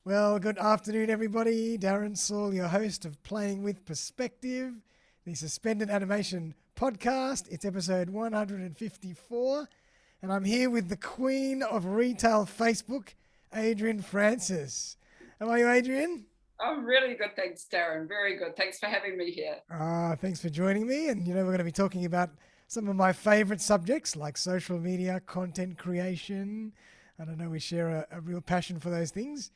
Well, good afternoon, everybody. Darren Saul, your host of Playing with Perspective, the Suspended Animation Podcast. It's episode 154, and I'm here with the queen of retail Facebook, Adrienne Francis. How are you, Adrienne? I'm really good, thanks, Darren. Very good. Thanks for having me here. Thanks for joining me. And, we're going to be talking about some of my favorite subjects like social media, content creation. I don't know, we share a real passion for those things.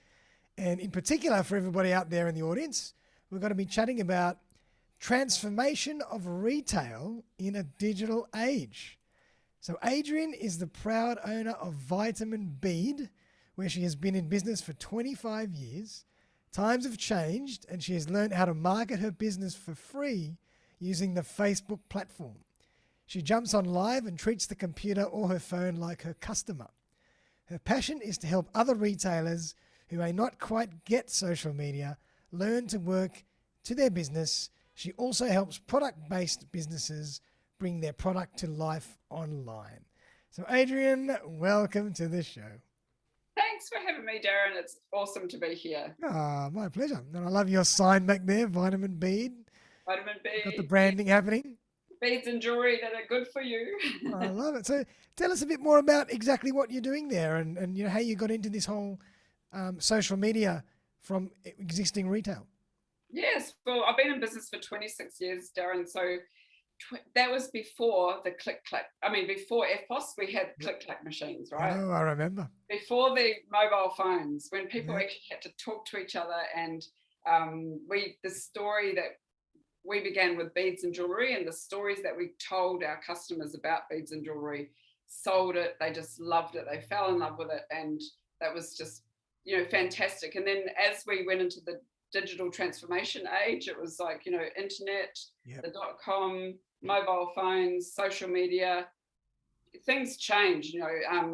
And in particular, for everybody out there in the audience, we're going to be chatting about transformation of retail in a digital age. So Adrienne is the proud owner of Vitamin Bead, where she has been in business for 25 years. Times have changed and she has learned how to market her business for free using the Facebook platform. She jumps on live and treats the computer or her phone like her customer. Her passion is to help other retailers who may not quite get social media learn to work to their business. She also helps product-based businesses bring their product to life online. So Adrienne, welcome to the show. Thanks for having me, Darren. It's awesome to be here. My pleasure. And I love your sign back there, Vitamin Bead. Vitamin Got the B, branding happening. beads and jewelry that are good for you. I love it. So tell us a bit more about exactly what you're doing there and how you got into this whole social media from existing retail. Yes, well, I've been in business for 26 years, Darren. So that was before the click-clack. Before FPOS, we had click-clack machines, right? Oh, I remember. Before the mobile phones, when people Yeah. actually had to talk to each other. And the story that we began with beads and jewelry, and the stories that we told our customers about beads and jewelry sold it. They just loved it. They fell in love with it. And that was just, fantastic. And then as we went into the digital transformation age, it was like, internet, Yep. the .com, mobile phones, social media, things change,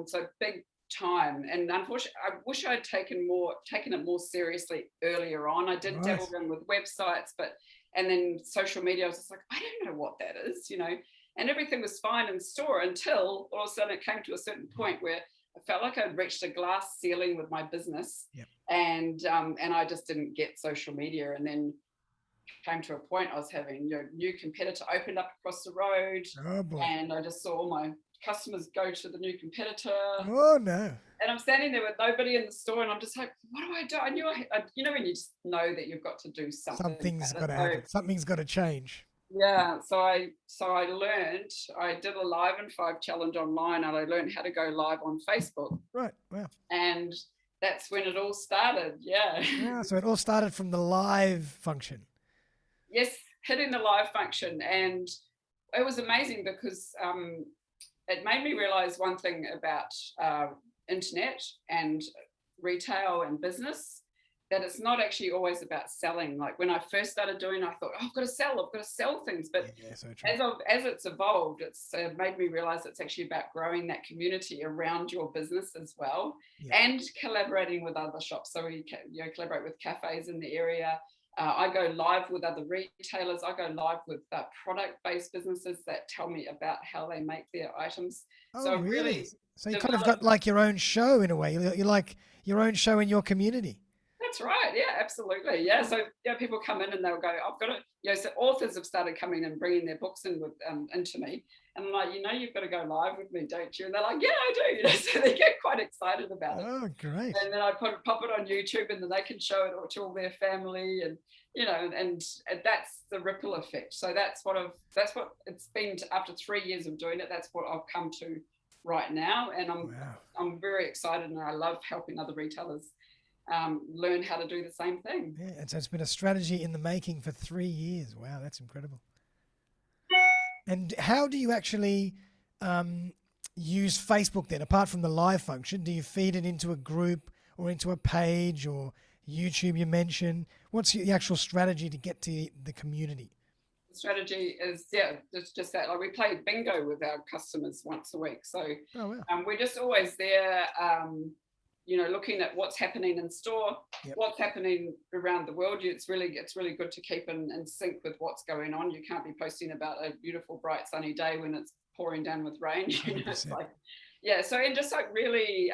so big time. And unfortunately, I wish I'd taken it more seriously earlier on. I did Right. dabble in with websites, and then social media, I was just like, I don't know what that is, and everything was fine in store until all of a sudden it came to a certain point where I felt like I'd reached a glass ceiling with my business. Yep. And I just didn't get social media. And then came to a point I was having new competitor opened up across the road, Oh boy. and I just saw all my customers go to the new competitor, Oh no. and I'm standing there with nobody in the store, and I'm just like, what do I do? I knew when you just know that you've got to do something Something's about got it. to So happen. Something's got to change. yeah, so I learned. I did a live and 5 challenge online, and I learned how to go live on Facebook, Right. Wow. and that's when it all started. Yeah. Yeah. So it all started from the live function. Yes, hitting the live function. And it was amazing because it made me realize one thing about internet and retail and business, that it's not actually always about selling. Like when I first started doing, I thought, oh, I've got to sell things. But Yeah. So true. as it's evolved, it's made me realize it's actually about growing that community around your business as well, Yeah. and collaborating with other shops. So we collaborate with cafes in the area. I go live with other retailers. I go live with product-based businesses that tell me about how they make their items. Oh So really? really So you kind of got developed. like your own show in a way. You're like your own show in your community. That's right. Yeah, absolutely. Yeah. So people come in and they'll go, I've got it. So authors have started coming and bringing their books in with into me, and I'm like, you've got to go live with me, don't you? And they're like, yeah, I do. So they get quite excited about it. Oh, great. And then I pop it on YouTube, and then they can show it to all their family, and and that's the ripple effect. So that's what it's been after 3 years of doing it. That's what I've come to right now, and Wow. I'm very excited, and I love helping other retailers learn how to do the same thing. Yeah. And so it's been a strategy in the making for 3 years. Wow, that's incredible. And how do you actually use Facebook then, apart from the live function? Do you feed it into a group or into a page or YouTube you mentioned? What's the actual strategy to get to the community? The strategy is just that. Like we play bingo with our customers once a week, so Oh, wow. we're just always there. Looking at what's happening in store, Yep. what's happening around the world. It's really good to keep in sync with what's going on. You can't be posting about a beautiful, bright, sunny day when it's pouring down with rain. It's 100%. like, yeah. So and just like really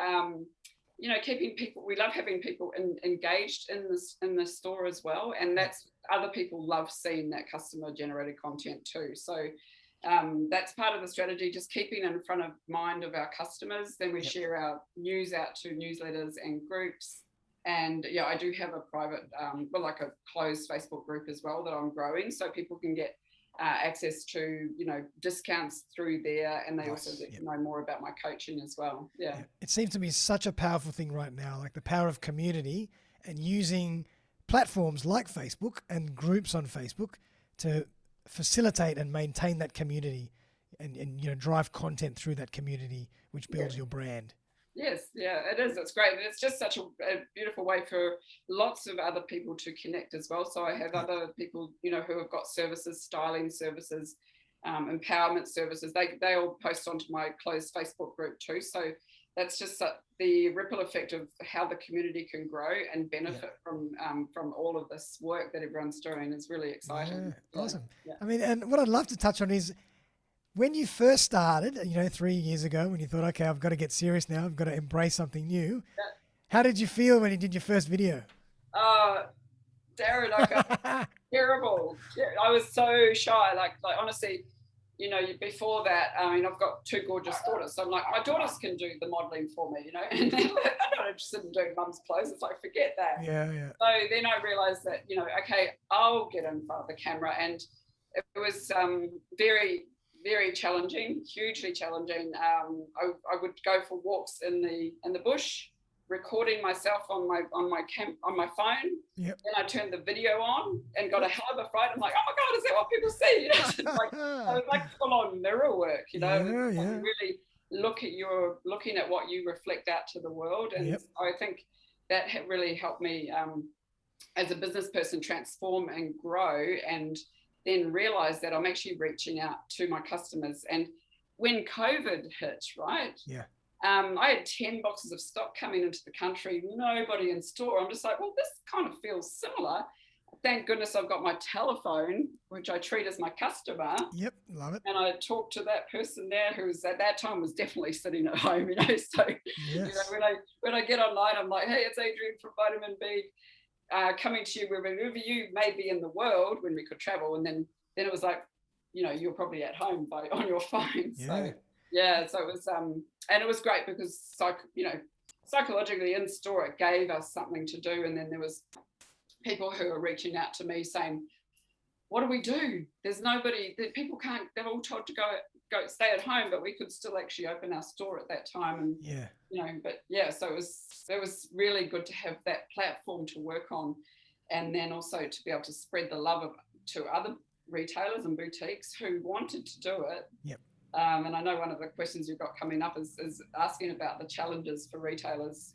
keeping people, we love having people engaged in the store as well. And that's, other people love seeing that customer generated content too. So that's part of the strategy, just keeping in front of mind of our customers. Then we share our news out to newsletters and groups. And I do have a private, like a closed Facebook group as well that I'm growing, so people can get access to, discounts through there. And they also know more about my coaching as well. Yeah. It seems to be such a powerful thing right now, like the power of community and using platforms like Facebook and groups on Facebook to facilitate and maintain that community and drive content through that community, which builds your brand. Yes, yeah, it is. It's great. And it's just such a beautiful way for lots of other people to connect as well. So I have other people, who have got services, styling services, empowerment services. They all post onto my closed Facebook group too. So that's just the ripple effect of how the community can grow and benefit from all of this work that everyone's doing is really exciting. Yeah, awesome. Yeah. I mean, and what I'd love to touch on is, when you first started, 3 years ago, when you thought, okay, I've got to get serious now, I've got to embrace something new. Yeah. How did you feel when you did your first video? Darren, I got terrible. I was so shy. Like honestly, before that, I've got 2 gorgeous daughters. So I'm like, my daughters can do the modeling for me, and they're not interested in doing mum's clothes. It's like, forget that. Yeah. So then I realized that, okay, I'll get in front of the camera. And it was very, very challenging, hugely challenging. I would go for walks in the bush, recording myself on my phone. Yep. Then I turned the video on and got a hell of a fright. I'm like, oh my God, is that what people see? I was like full on mirror work, really looking at what you reflect out to the world. And I think that really helped me as a business person transform and grow, and then realize that I'm actually reaching out to my customers. And when COVID hit, right? Yeah. I had 10 boxes of stock coming into the country, nobody in store. I'm just like, well, this kind of feels similar. Thank goodness I've got my telephone, which I treat as my customer. Yep, love it. And I talked to that person there who was at that time was definitely sitting at home, So when I get online, I'm like, hey, it's Adrienne from Vitamin B. Coming to you wherever you may be in the world, when we could travel. And then it was like, you're probably at home on your phone. Yeah. So it was and it was great because psychologically in store it gave us something to do. And then there was people who are reaching out to me saying, what do we do? There's nobody, people can't, they're all told to go stay at home, but we could still actually open our store at that time. And so it was really good to have that platform to work on, and then also to be able to spread the love to other retailers and boutiques who wanted to do it. Yep. And I know one of the questions you've got coming up is asking about the challenges for retailers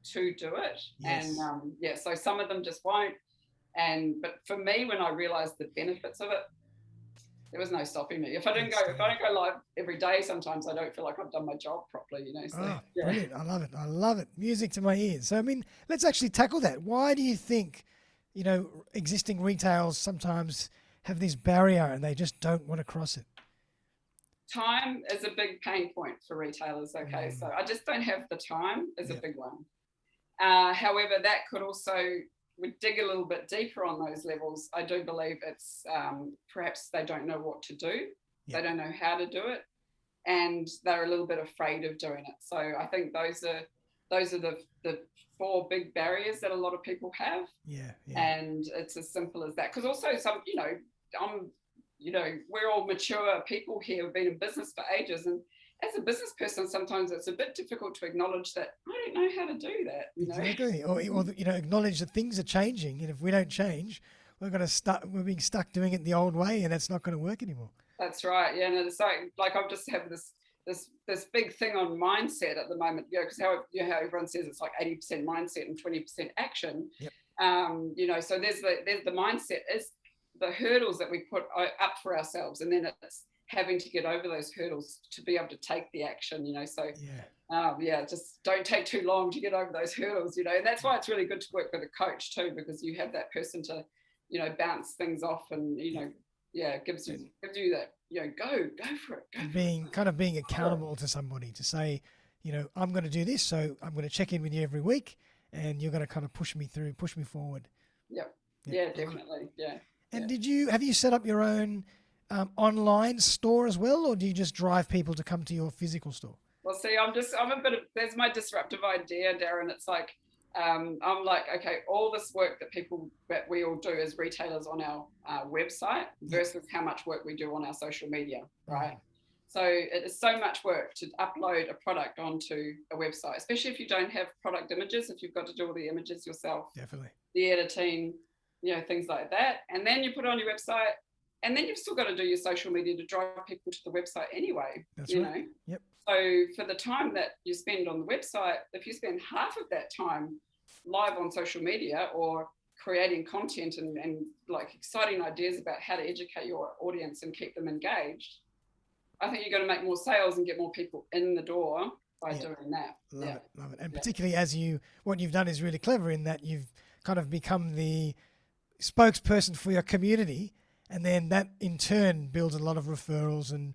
to do it. Yes. And so some of them just won't. But for me, when I realized the benefits of it, there was no stopping me. If I don't go live every day, sometimes I don't feel like I've done my job properly, So, brilliant. I love it. Music to my ears. So, I mean, let's actually tackle that. Why do you think, existing retails sometimes have this barrier and they just don't want to cross it? Time is a big pain point for retailers. Okay. So I just don't have the time is a big one. However, that could also, we dig a little bit deeper on those levels. I do believe it's perhaps they don't know what to do. They don't know how to do it, and they're a little bit afraid of doing it. So I think those are the 4 big barriers that a lot of people have. Yeah. And it's as simple as that. Because also some, we're all mature people here, have been in business for ages, and as a business person, sometimes it's a bit difficult to acknowledge that I don't know how to do that. Exactly, or acknowledge that things are changing, and if we don't change, we're being stuck doing it the old way, and that's not going to work anymore. That's right. Yeah, and it's like I've just have this big thing on mindset at the moment. Because how everyone says it's like 80% mindset and 20% action. Yep. So there's the mindset is the hurdles that we put up for ourselves, and then it's having to get over those hurdles to be able to take the action, just don't take too long to get over those hurdles, and that's why it's really good to work with a coach too, because you have that person to, bounce things off and, gives you that, go for it. Being accountable to somebody to say, I'm going to do this, so I'm going to check in with you every week, and you're going to kind of push me forward. Yep. Yep. Yeah, definitely. Yeah. And Yeah. have you set up your own online store as well, or do you just drive people to come to your physical store? Well, see, I'm a bit of, there's my disruptive idea, Darren. It's like, I'm like, okay, all this work that we all do as retailers on our website versus how much work we do on our social media, right? Mm. So it is so much work to upload a product onto a website, especially if you don't have product images, if you've got to do all the images yourself, Definitely. the editing, things like that. And then you put it on your website, and then you've still got to do your social media to drive people to the website anyway. That's right. Yep. So for the time that you spend on the website, if you spend half of that time live on social media or creating content and like exciting ideas about how to educate your audience and keep them engaged, I think you're going to make more sales and get more people in the door by doing that. Love it. And particularly what you've done is really clever in that you've kind of become the spokesperson for your community, and then that in turn builds a lot of referrals and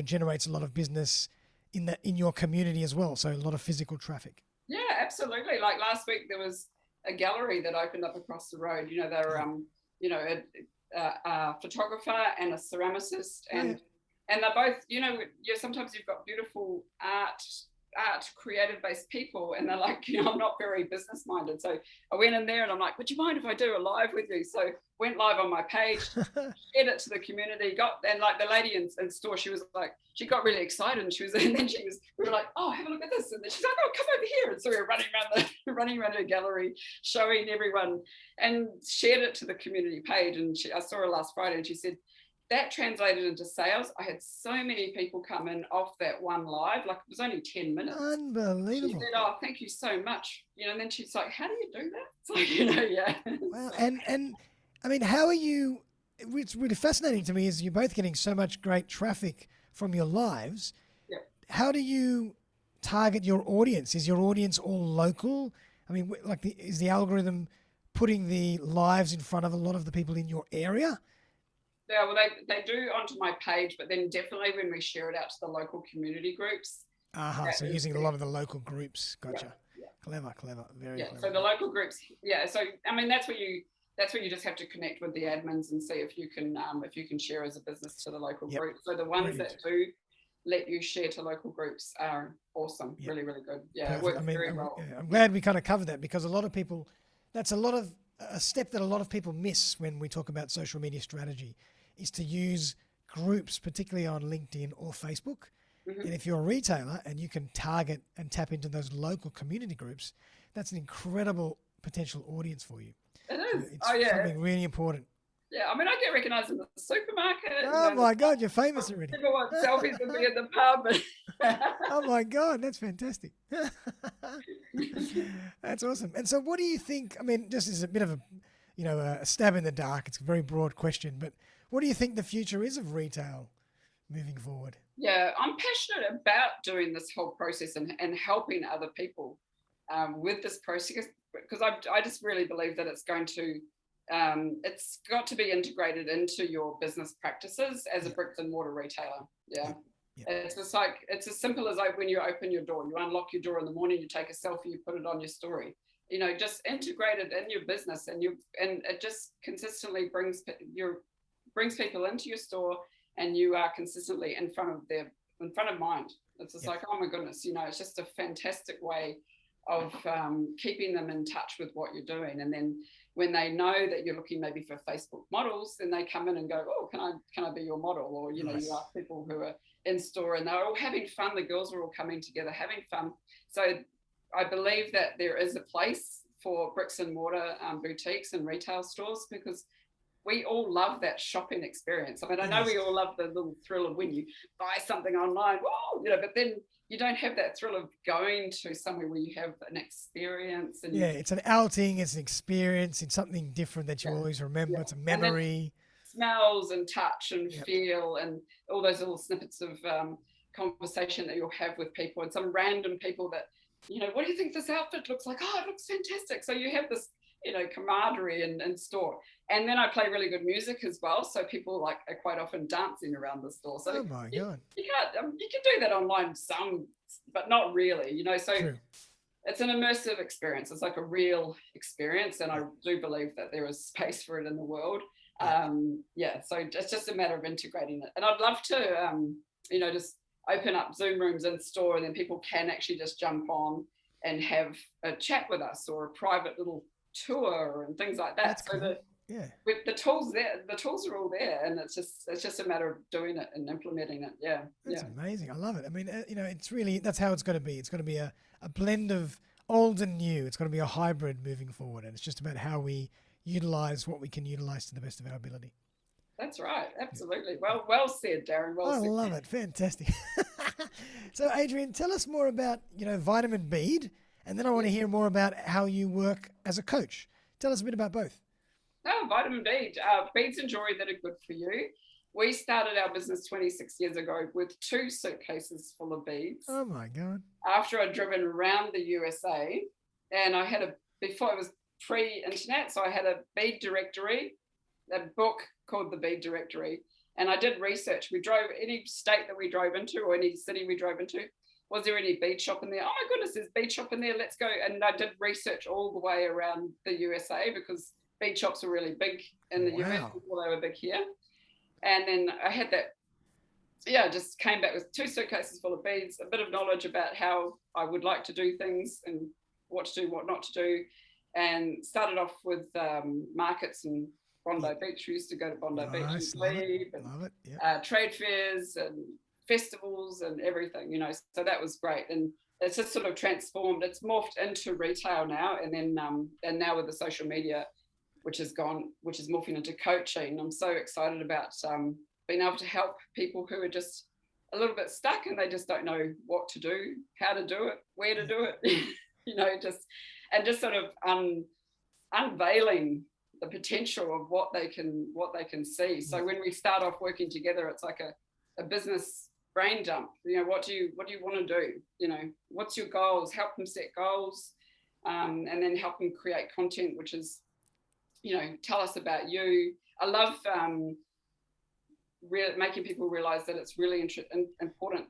generates a lot of business in your community as well. So a lot of physical traffic. Yeah, absolutely. Like last week, there was a gallery that opened up across the road. They were, a photographer and a ceramicist, and they're both, sometimes you've got beautiful art creative based people, and they're like, I'm not very business minded. So I went in there and I'm like, would you mind if I do a live with you? So went live on my page, shared it to the community, and like the lady in store, she was like, she got really excited, and we were like, oh, have a look at this. And then she's like, oh, come over here. And so we were running around the gallery, showing everyone, and shared it to the community page. And I saw her last Friday, and she said, that translated into sales. I had so many people come in off that one live, like it was only 10 minutes. Unbelievable. She said, oh, thank you so much. And then she's like, how do you do that? It's like, Wow. And I mean, how are you, it's really fascinating to me is you're both getting so much great traffic from your lives. Yeah. How do you target your audience? Is your audience all local? I mean, is the algorithm putting the lives in front of a lot of the people in your area? Yeah, well, they do onto my page, but then definitely when we share it out to the local community groups. So using a lot of the local groups. Gotcha. Yeah. Clever. Very clever. So the local groups, so I mean that's where you just have to connect with the admins and see if you can share as a business to the local group. So the ones that do let you share to local groups are awesome. Really, really good. Yeah, perfect. It works very well. I'm glad we kind of covered that, because that's a step that a lot of people miss when we talk about social media strategy, is to use groups, particularly on LinkedIn or Facebook. Mm-hmm. And if you're a retailer and you can target and tap into those local community groups, that's an incredible potential audience for you. It is. It's something really important. Yeah, I mean, I get recognised in the supermarket. Oh my God, you're famous already. People want selfies with me in the pub. Oh my God, that's fantastic. That's awesome. And so what do you think, I mean, just as a bit of a stab in the dark, it's a very broad question, but what do you think the future is of retail moving forward? Yeah, I'm passionate about doing this whole process and helping other people with this process, because I just really believe that it's got to be integrated into your business practices as a bricks and mortar retailer. Yeah. It's just like, it's as simple as like when you open your door, you unlock your door in the morning, you take a selfie, you put it on your story. Just integrate it in your business, and it just consistently brings people into your store, and you are consistently in front of mind. It's just like, oh my goodness, it's just a fantastic way of keeping them in touch with what you're doing. And then when they know that you're looking maybe for Facebook models, then they come in and go, oh, can I be your model? Or, nice. You ask people who are in store, and they're all having fun. The girls are all coming together, having fun. So I believe that there is a place for bricks and mortar boutiques and retail stores, because we all love that shopping experience. I mean, I know we all love the little thrill of when you buy something online, whoa, but then you don't have that thrill of going to somewhere where you have an experience. And it's an outing, it's an experience, it's something different that you always remember. It's a memory. Smells and touch and feel, and all those little snippets of conversation that you'll have with people, and some random people that, what do you think this outfit looks like? Oh, it looks fantastic. So you have this, camaraderie in store. And then I play really good music as well, so people are quite often dancing around the store. So oh my God, you can do that online but not really, so True. it's an immersive experience. It's like a real experience, and I Yeah. do believe that there is space for it in the world. Yeah. So it's just a matter of integrating it. And I'd love to, just open up Zoom rooms in store, and then people can actually just jump on and have a chat with us, or a private little tour and things like that. That's cool. Yeah. With the tools there, the tools are all there, and it's just a matter of doing it and implementing it. Yeah, That's yeah. amazing. I love it. I mean, it's really, that's how it's going to be. It's going to be a blend of old and new. It's going to be a hybrid moving forward. And it's just about how we utilize what we can utilize to the best of our ability. That's right. Yeah. Absolutely. Well said, Darren. Well I said. love it. Fantastic. So, Adrienne, tell us more about, Vitamin Bead. And then I want to hear more about how you work as a coach. Tell us a bit about both. Oh, vitamin B, beads and jewelry that are good for you. We started our business 26 years ago with 2 suitcases full of beads. Oh my God. After I'd driven around the USA, and I had before it was pre-internet, so I had a bead directory, a book called The Bead Directory, and I did research. We drove any state that we drove into, or any city we drove into. Was there any bead shop in there? Oh my goodness, there's bead shop in there. Let's go. And I did research all the way around the USA, because bead shops were really big in the US before they were big here. And then I had that, just came back with 2 suitcases full of beads, a bit of knowledge about how I would like to do things and what to do, what not to do. And started off with markets in Bondi Beach. We used to go to Bondi Beach and leave, and trade fairs and festivals and everything, so that was great. And it's just sort of transformed. It's morphed into retail now. And then, and now with the social media, which is morphing into coaching. I'm so excited about being able to help people who are just a little bit stuck, and they just don't know what to do, how to do it, where to do it, just sort of unveiling the potential of what they can see. So when we start off working together, it's like a business brain dump. What do you want to do? What's your goals? Help them set goals, and then help them create content, which is, tell us about you. I love making people realize that it's really important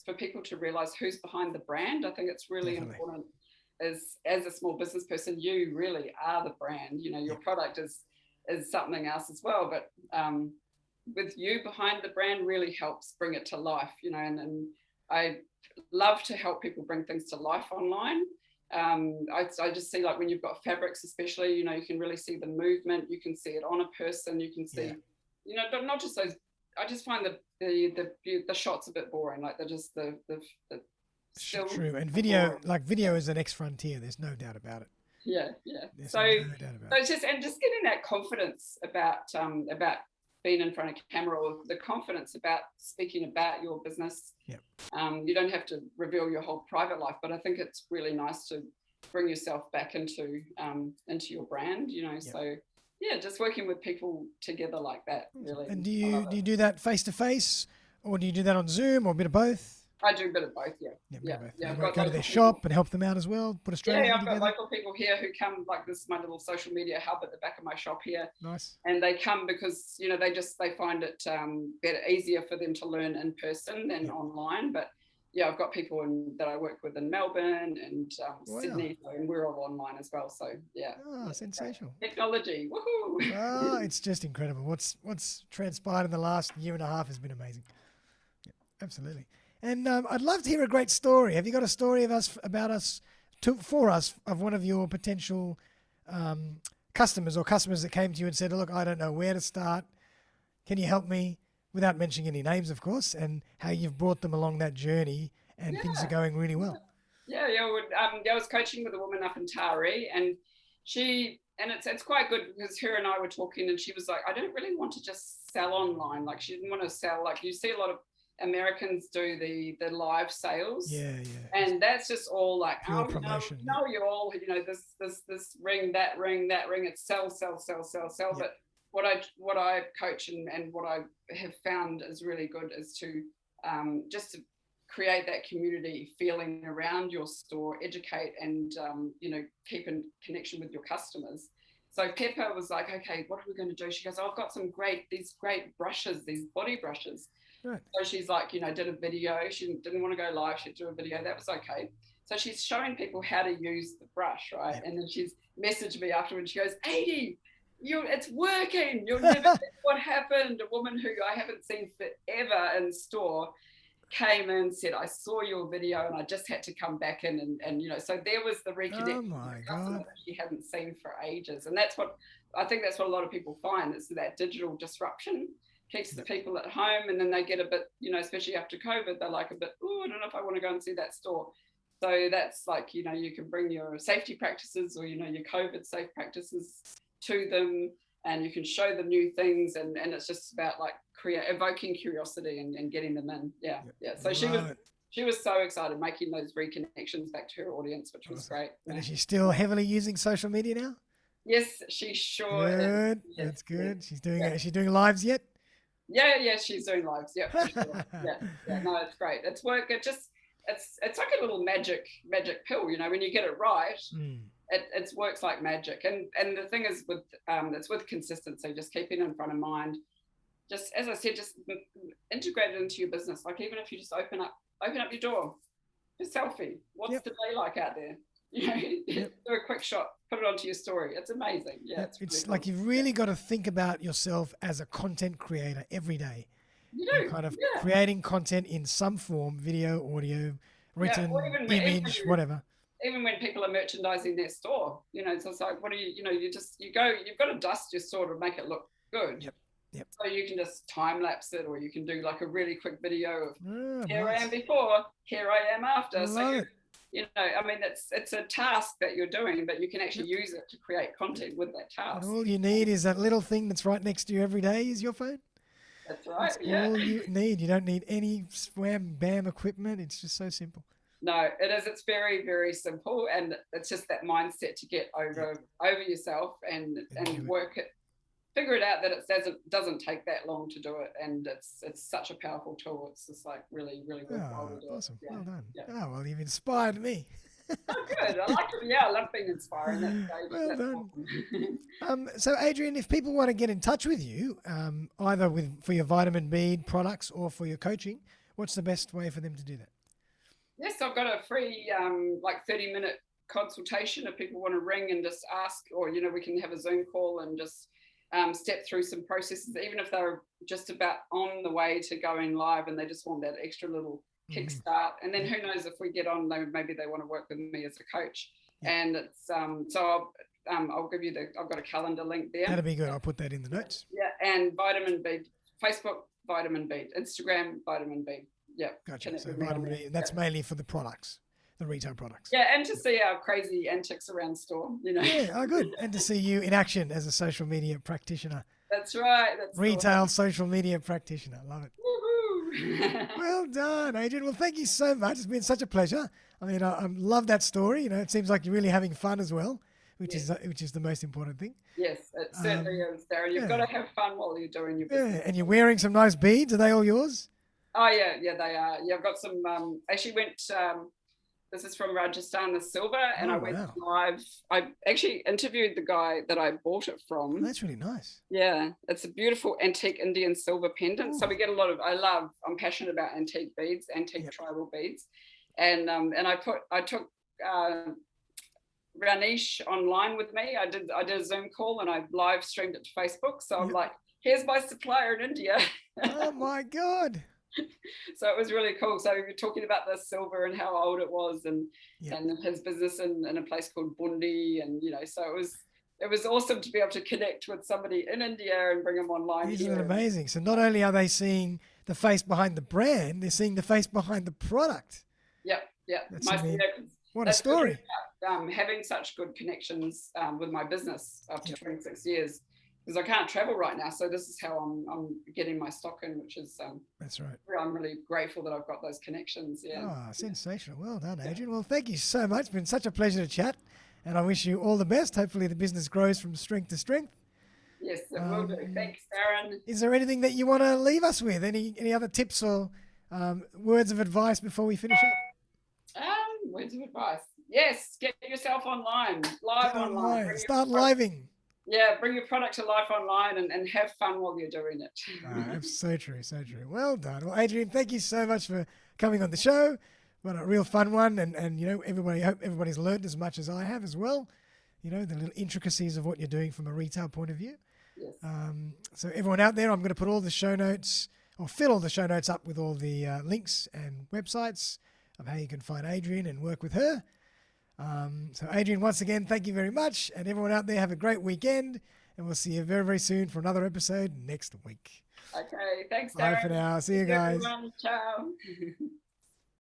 for people to realize who's behind the brand. I think it's really important as a small business person. You really are the brand. Your product is something else as well, but with you behind the brand really helps bring it to life. And I love to help people bring things to life online. I just see, like, when you've got fabrics, especially, you can really see the movement. You can see it on a person. You can see, not just those. I just find the shots a bit boring. Like, they're just the still true. And video is the next frontier. There's no doubt about it. Yeah. There's So no doubt about it. just getting that confidence about being in front of camera, or the confidence about speaking about your business. Yep. You don't have to reveal your whole private life, but I think it's really nice to bring yourself back into your brand, Yep. So just working with people together like that, really. And do you do that face to face, or do you do that on Zoom, or a bit of both? I do a bit of both, Yeah. I've Go to their shop and help them out as well. Put a strategy I've together. got local people here who come. Like, this is my little social media hub at the back of my shop here. Nice. And they come because they find it easier for them to learn in person than online. But I've got people that I work with in Melbourne and Sydney, and we're all online as well. So sensational. Technology, woohoo! It's just incredible. What's transpired in the last year and a half has been amazing. Yeah, absolutely. And I'd love to hear a great story. Have you got a story for us of one of your potential customers, or customers that came to you and said, look, I don't know where to start. Can you help me? Without mentioning any names, of course, and how you've brought them along that journey, and things are going really well. I was coaching with a woman up in Taree, and it's quite good, because her and I were talking, and she was like, I don't really want to just sell online. Like, she didn't want to sell, like, you see a lot of Americans do the live sales, and that's just all like pure promotion. You all this ring, that ring, it's sell. But what I coach and what I have found is really good is to just to create that community feeling around your store, educate, and keep in connection with your customers. So Pepper was like, okay, what are we going to do? She goes, I've got these great brushes, these body brushes. Right. So she's like, did a video. She didn't want to go live. She'd do a video. That was okay. So she's showing people how to use the brush, right? Yep. And then she's messaged me afterwards. She goes, Adie, it's working. You'll never guess what happened. A woman who I haven't seen forever in store came in, said, I saw your video and I just had to come back in. And so there was the reconnection Oh with my the customer God. that she hadn't seen for ages. And that's what I think that's what a lot of people find, is that digital disruption keeps the people at home, and then they get a bit, especially after COVID, they're like a bit, oh, I don't know if I want to go and see that store. So that's like, you can bring your safety practices or, your COVID safe practices to them, and you can show them new things, and it's just about like evoking curiosity and getting them in. Yeah. So she was so excited making those reconnections back to her audience, which was great. And is she still heavily using social media now? Yes, she sure good. is. Yes, That's good. yes. She's doing Is she doing lives yet? Yeah, she's doing lives. Yeah, for sure. Yeah. No, it's great. It's work. It's like a little magic pill. When you get it right, it works like magic. And the thing is it's with consistency, just keeping it in front of mind. Just as I said, just integrate it into your business. Like even if you just open up your door, a selfie. What's the day like out there? Do a quick shot, put it onto your story. It's amazing. Yeah, it's really like you've really got to think about yourself as a content creator every day. You're kind of creating content in some form, video, audio, written, image, whatever. Even when people are merchandising their store, it's just like, what do you you've got to dust your store to make it look good. Yep. So you can just time lapse it, or you can do like a really quick video of here nice. I am before, here I am after. I love it. It's a task that you're doing, but you can actually use it to create content with that task. And all you need is that little thing that's right next to you every day is your phone. That's right. That's all you need. You don't need any wham bam equipment. It's just so simple. No, it is. It's very, very simple, and it's just that mindset to get over yourself and work it. Figure it out that it doesn't take that long to do it, and it's such a powerful tool. It's just like really, really worthwhile to do. Awesome. Yeah. Well done. Yeah. Oh, well, you've inspired me. Oh, good. I like it. Yeah, I love being inspiring. Well done. So, Adrienne, if people want to get in touch with you, either for your vitamin bead products or for your coaching, what's the best way for them to do that? Yes, I've got a free 30-minute consultation if people want to ring and just ask, or we can have a Zoom call and just step through some processes, even if they're just about on the way to going live and they just want that extra little kickstart. And then who knows, if we get on, maybe they want to work with me as a coach. And it's so I'll give you I've got a calendar link there. That'd be good. I'll put that in the notes. Yeah, and Vitamin Bead, Facebook Vitamin Bead, Instagram Vitamin Bead. Yeah. Gotcha. So Vitamin Bead, that's mainly for the products, the retail products. Yeah, and to see our crazy antics around store, Yeah, good. And to see you in action as a social media practitioner. That's right. That's retail social media practitioner. Love it. Woohoo! Well done, Adrienne. Well, thank you so much. It's been such a pleasure. I mean, I love that story. It seems like you're really having fun as well, which is the most important thing. Yes, it certainly is, Darren. You've got to have fun while you're doing your business. Yeah, and you're wearing some nice beads. Are they all yours? Oh yeah, they are. Yeah, I've got some. Actually went. This is from Rajasthan, the silver, and I went live. I actually interviewed the guy that I bought it from. Oh, that's really nice. Yeah, it's a beautiful antique Indian silver pendant. Ooh. So we get a lot of. I'm passionate about antique beads, tribal beads, and I took Ranish online with me. I did a Zoom call and I live streamed it to Facebook. So I'm like, here's my supplier in India. Oh my God. So it was really cool. So we were talking about the silver and how old it was, and his business in a place called Bundi, and so it was awesome to be able to connect with somebody in India and bring them online. Isn't it amazing? So not only are they seeing the face behind the brand, they're seeing the face behind the product. Yeah. What a story. Having such good connections with my business after 26 years. Because I can't travel right now, so this is how I'm getting my stock in, which is that's right. I'm really grateful that I've got those connections. Yeah. Oh, sensational! Well done, Adrienne. Well, thank you so much. It's been such a pleasure to chat, and I wish you all the best. Hopefully, the business grows from strength to strength. Yes, it will do. Thanks, Darren. Is there anything that you want to leave us with? Any other tips or words of advice before we finish up? Words of advice. Yes, get yourself online, live online. Start living. Yeah, bring your product to life online and have fun while you're doing it. So true, so true. Well done. Well, Adrienne, thank you so much for coming on the show. What a real fun one, and you know, I hope everybody's learned as much as I have as well. You know, the little intricacies of what you're doing from a retail point of view. Yes. So everyone out there, I'm going to put all the show notes, or fill all the show notes up with all the links and websites of how you can find Adrienne and work with her. So Adrienne, once again, thank you very much. And everyone out there, have a great weekend. And we'll see you very, very soon for another episode next week. Okay, thanks, Bye Darren. for now. See you guys. Everyone. Ciao.